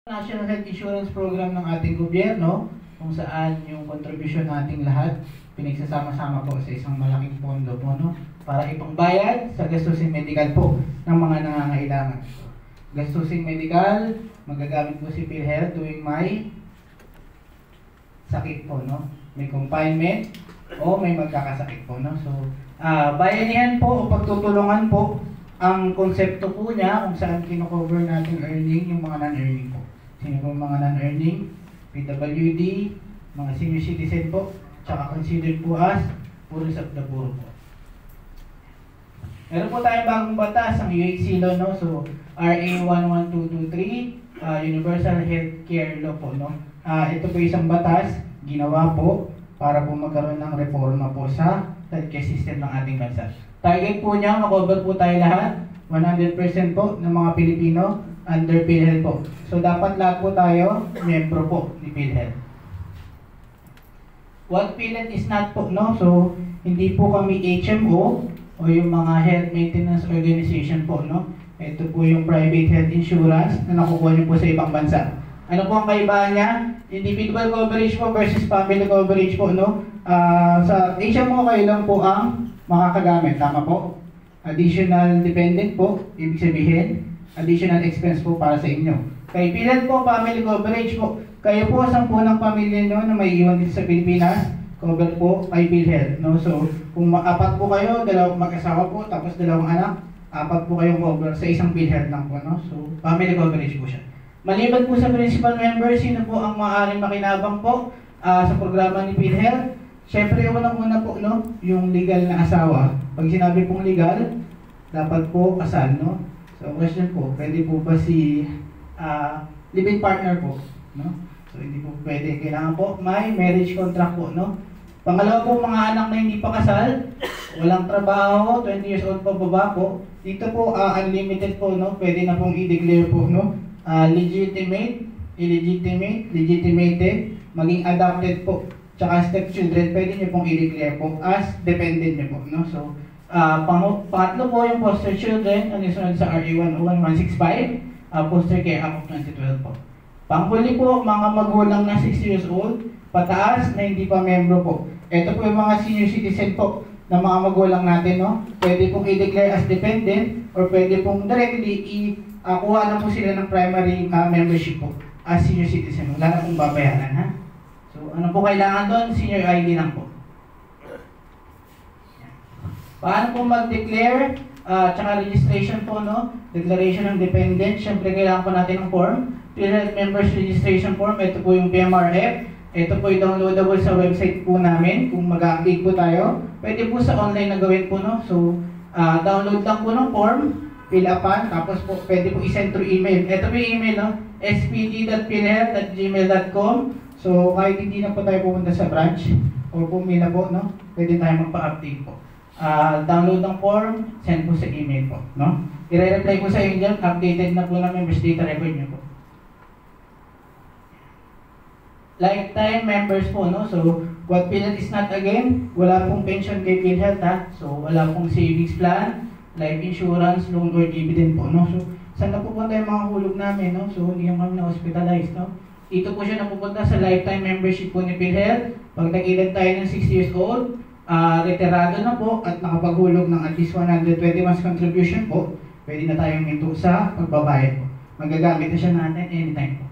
National Health Insurance Program ng ating gobyerno, kung saan yung contribution nating lahat pinagsasama-sama po sa isang malaking pondo po, no? Para ipangbayad sa gastusin medical po ng mga nangangailangan. Gastusin medical, magagamit po si PhilHealth tuwing may sakit po, no? May confinement o may magkakasakit po, no? So, bayanihan po o pagtutulungan po ang konsepto po niya kung saan kino-cover natin earning yung mga non-earning po. Sino po mga non-earning? PWD, mga senior citizen po, tsaka considered po as poorest of the poor po. Meron po tayong bagong batas, ang UHC law, no? So, RA 11223, Universal Healthcare Law po, no? Ito po isang batas, ginawa po para po magkaroon ng reforma po sa healthcare system ng ating bansa. Target po niya, makover po tayo lahat, 100% po ng mga Pilipino under PhilHealth po. So, dapat lahat po tayo, miyembro po ni PhilHealth. What PhilHealth is not po, no? So, hindi po kami HMO o yung mga health maintenance organization po, no? Ito po yung private health insurance na nakukuha niyo po sa ibang bansa. Ano po ang kaibahan niya? Individual coverage po versus family coverage po, no? Sa HMO kayo lang po ang makakagamit, tama po? Additional dependent po, ibig sabihin, additional expense po para sa inyo. Kay PhilHealth po, family coverage po. Kayo po, 10 ng pamilya nyo na may iwan dito sa Pilipinas, cover po kay PhilHealth, no? So, kung 4 po kayo, 2 mag-asawa po, tapos 2 anak, 4 po kayong cover sa isang PhilHealth lang po, no? So, family coverage po siya. Maliban po sa principal members, sino po ang maaaring makinabang po sa programa ni PhilHealth? Siyempre, unang-una po, no? Yung legal na asawa. Pag sinabi pong legal, dapat po kasal, no? So, question po, pwede po ba si live-in partner po, no? So, hindi po pwede. Kailangan po may marriage contract po, no? Pangalawa po, mga anak na hindi pa kasal, walang trabaho, 20 years old pa baba po. Dito po, unlimited po, no? Pwede na pong i-declare po, no? Legitimate, illegitimate, legitimated, maging adopted po, tsaka stepchildren, pwede nyo pong i-declare po as dependent nyo po, no? So, pangatlo po yung foster children, ang isunod sa RA 101-165, Foster Care Act of 2012 po. Panghuli po, mga magulang na 6 years old, pataas na hindi pa membro po. Ito po yung mga senior citizen po na mga magulang natin, no? Pwede pong i-declare as dependent or pwede pong directly kuha na po sila ng primary membership po as senior citizen. Wala na pong babayaran, ha? So, ano po kailangan doon? Senior ID lang po. Paano po mag-declare? Tsaka registration po, no? Declaration ng dependent. Siyempre, kailangan po natin ng form. PhilHealth Members Registration Form. Ito po yung PMRF. Ito po yung downloadable sa website po namin. Kung mag-update po tayo, pwede po sa online na gawin po, no? So, download lang po ng form, fill upan, tapos po pwede po i-send through email. Ito po yung email, no? spd.philhealth@gmail.com. So, kahit hindi na po tayo pupunta sa branch o pumila po, no? Pwede tayo magpa-update po. Download ng form, send po sa email po, no? I-reply po sa inyo dyan, updated na po na members data record nyo po. Lifetime members po, no? So, what PhilHealth is not again, wala pong pension kay PhilHealth, ha? So, wala pong savings plan, life insurance, loan or dividend po, no? So, saan napupunta yung mga hulog namin, no? So, hindi kami na-hospitalize, no? Ito po siya napupunta sa lifetime membership po ni PhilHealth. Pag nag-edad tayo ng 6 years old, retirado na po at nakapaghulog ng at least 120 months contribution po, pwede na tayong minto sa pagbabayad po. Magagamit na siya natin anytime po.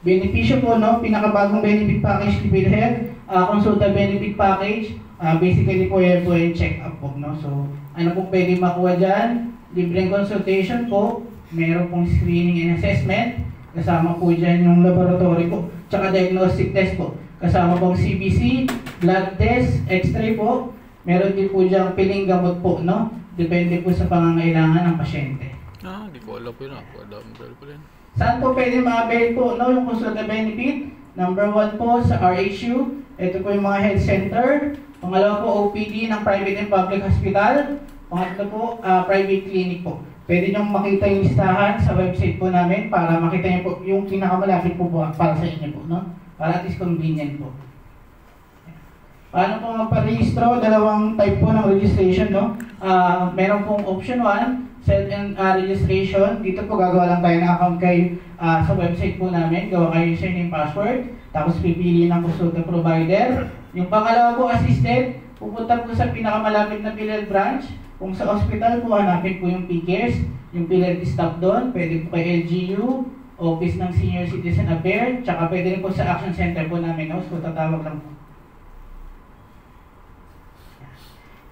Benepisyo po, no? Pinakabagong benefit package ni PhilHealth, consulta benefit package, basically po yan po yung check-up po, no? So, ano po pwede makuha dyan? Libreng consultation po, meron pong screening and assessment, kasama po dyan yung laboratory po, tsaka diagnostic test po, kasama pong CBC, blood test, x-ray po, meron din po dyan piling gamot po, no? Depende po sa pangangailangan ng pasyente. Hindi ko alam po yun. Saan po pwede ma-avail po, no? Yung consulta benefit, number 1 po sa RHU, ito po yung mga health center, pangalawa po OPD ng private and public hospital, pangatlo po private clinic po. Pwede nyo makita yung listahan sa website po namin para makita nyo po yung pinakamalapit po para sa inyo po, no? Para at least convenient po. Paano po magparehistro? Dalawang type po ng registration, no? Meron pong option 1, registration. Dito po gagawa lang tayo ng account kayo sa website po namin. Gawa kayo username, password. Tapos pipili ng consultant provider. Yung pangalawa po, assisted. Pupunta po sa pinakamalapit na PhilHealth branch. Kung sa hospital po, hanapin po yung PCares. Yung PhilHealth staff doon. Pwede po kay LGU, Office ng Senior Citizen Affairs. Tsaka pwede rin po sa Action Center po namin. No? So tatawag lang po.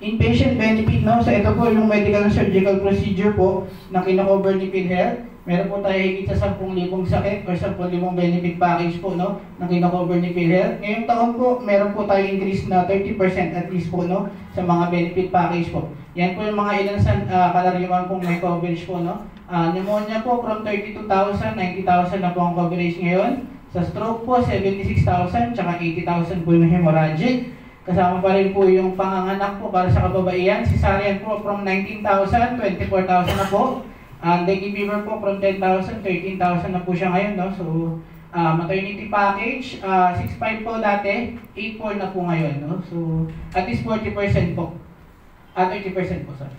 Inpatient benefit, no? So ito po yung medical and surgical procedure po na kino-cover ni PhilHealth. Meron po tayo higit sa 10,000 sakit or 10,000 benefit package po, no? Na kino-cover ni PhilHealth. Ngayong taon po, meron po tayo increase na 30% at least po, no? Sa mga benefit package po. Yan po yung mga ilan sa kalariman pong may coverage po, no? Pneumonia po from 32,000, 90,000 na po ang coverage ngayon. Sa stroke po, 76,000, tsaka 80,000 po yung hemorrhagic. Kasama pa rin po yung panganganak po para sa kababaihan. Cesarean po from 19,000, 24,000 na po. Dengue fever po from 10,000, 13,000 na po siya ngayon. No? So, maternity package, 6,500 po dati, 8,400 na po ngayon. No? So, at least 40% po. 30% po, sorry.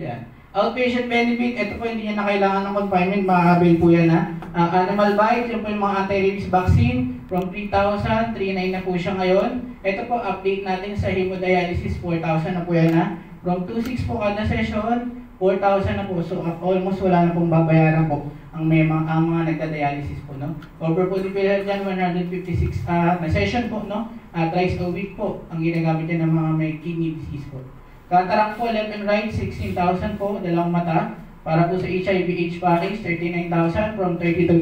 Yan. Outpatient benefit, ito po hindi niya na kailangan ng confinement, ma-avail po yan ha. Animal bite, yun po yung mga anti-rabies vaccine, from 3,000, 3,900 na po siya ngayon. Ito po, update natin sa hemodialysis, 4,000 na po yan ha. From 2,600 po kada session, 4,000 na po. So almost wala na pong babayaran po ang mga nagda-dialysis po. No? Cover po ni PhilHealth dyan, 156 na session po. No? Thrice a week po ang ginagamit yan ng mga may kidney disease po. Cataract po, left and right, 16,000 po, dalawang mata. Para po sa HIV/AIDS package, 39,000 from 30,000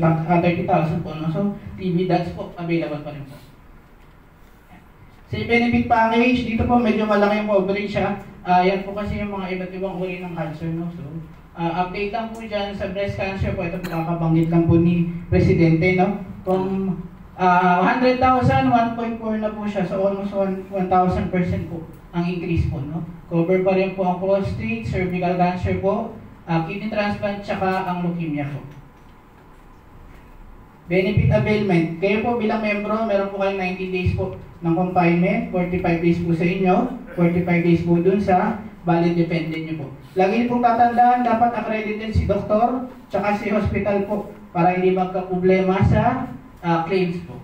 po. No? So, TB dots po, available pa rin po. Sa benefit package, dito po medyo malaki yung coverage ha. Yan po kasi yung mga iba't ibang uri ng cancer. No? So, update lang po dyan sa breast cancer po. Ito po nakabanggit lang po ni Presidente. No? From 100,000, 1.4 na po siya. So, almost 1,000% po ang increase po. No? Cover pa rin po ang prostate, cervical cancer po, kidney transplant, tsaka ang leukemia po. Benefit availment. Kayo po bilang membro, meron po kayong 90 days po ng confinement, 45 days po sa inyo, 45 days po dun sa valid dependent nyo po. Lagi niyo pong tatandaan, dapat accredited si doktor, tsaka si hospital po, para hindi magka-problema sa claims po.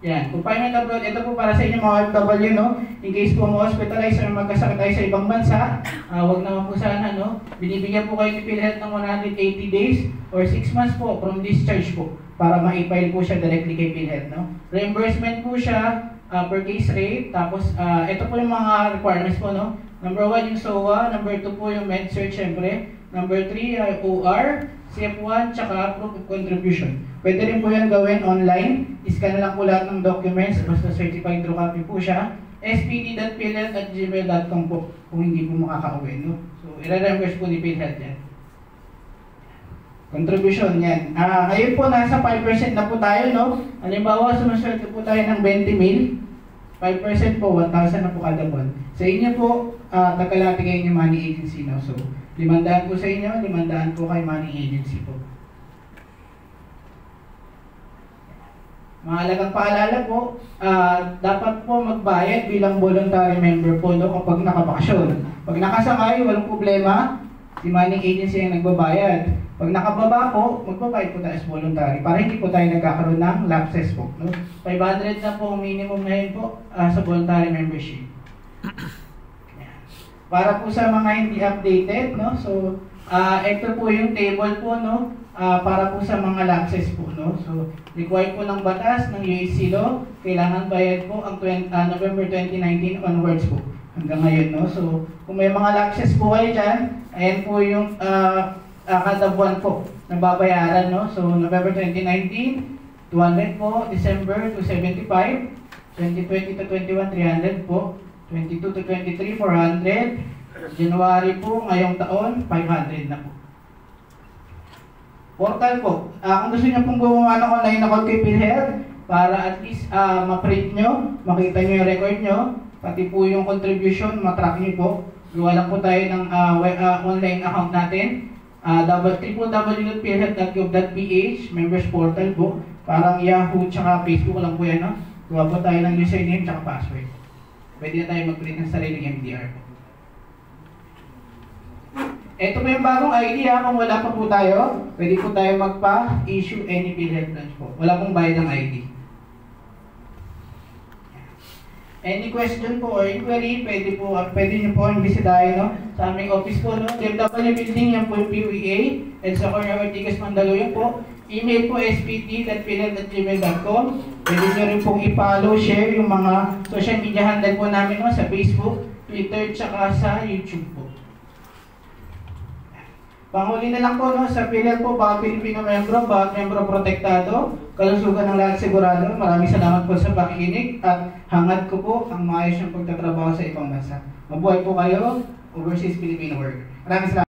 Yan, confinement abroad, ito po para sa inyo mga OFW, no? In case po mo hospitalize or magkasakit tayo sa ibang bansa, wag naman po sana, no? Binibigyan po kayo ni PhilHealth ng 180 days or 6 months po from discharge po para ma-file po siya directly kay PhilHealth, no? Reimbursement po siya per case rate, tapos ito po yung mga requirements po, no? Number 1 yung SOA, number 2 po yung MedSearch, syempre. Number 3 OR, CF1, tsaka proof of contribution. Pwede rin po yan gawin online. Iscan lang po lahat ng documents, basta certified true copy po siya. spd.philhealth@gmail.com po kung hindi po makakauwi. No? So, i-reimburse po ni PhilHealth yan. Contribution yan. Ngayon po, nasa 5% na po tayo. No? Halimbawa, sumaswerte po tayo ng 20,000. 5% po, 1,000 na po kada buwan. Sa inyo po, tagalati kayo ng money agency. No? So, 500 po sa inyo, 500 po kay money agency po. Mahalagang paalala po, dapat po magbayad bilang voluntary member po no, kapag nakabakasyon. Pag nakasakay, walang problema, si money agency ang nagbabayad. Pag nakababa po, magbabayad po tayo as voluntary para hindi po tayo nagkakaroon ng lapses po. No? 500 na po ang minimum ngayon po sa voluntary membership. Para po sa mga hindi updated, no? So, ito po yung table po, no? Para po sa mga lapses po, no? So, required po ng batas ng UAC law, kailangan bayad po ang November 2019 onwards po, hanggang ngayon, no? So, kung may mga lapses po kayo dyan, ayan po yung kada buwan po na babayaran, no? So, November 2019, 200 po, December 275, 2020 to 21, 300 po, 22 to 23, 400. January po, ngayong taon, 500 na po. Portal po. Kung gusto niyo pong gumawa ng online account kay PhilHealth, para at least ma-print nyo, makita nyo yung record nyo, pati po yung contribution, matrack nyo po. Gawa lang po tayo ng online account natin. www.philhealth.gov.ph, members portal po. Parang Yahoo tsaka Facebook lang po yan. No? Gawa po tayo ng username tsaka password. Pwede na tayo mag-print ng sariling MDR po. Ito po yung bagong idea. Kung wala pa po tayo, pwede po tayo magpa-issue any PhilHealth branch po. Wala pong bayad ng ID. Any question po or inquiry, pwede nyo po ang bisitahin, no? Sa aming office po, no? DFW Building, yan po yung PUEA. And sa corner Ortigas, Mandaluyong po. Email po spt.philhealth@gmail.com. Pwede nyo rin pong i-follow, share yung mga social media handle po namin, no? Sa Facebook, Twitter, tsaka sa YouTube po. Panghuli na lang po, no, sa PhilHealth po, bawat Pilipino membro, bawat membro protektado, kalusugan ng lahat sigurado. Maraming salamat po sa pakikinig at hangad ko po ang maayos yung pagtatrabaho sa ibang bansa. Mabuhay po kayo, Overseas Filipino Work. Maraming salamat.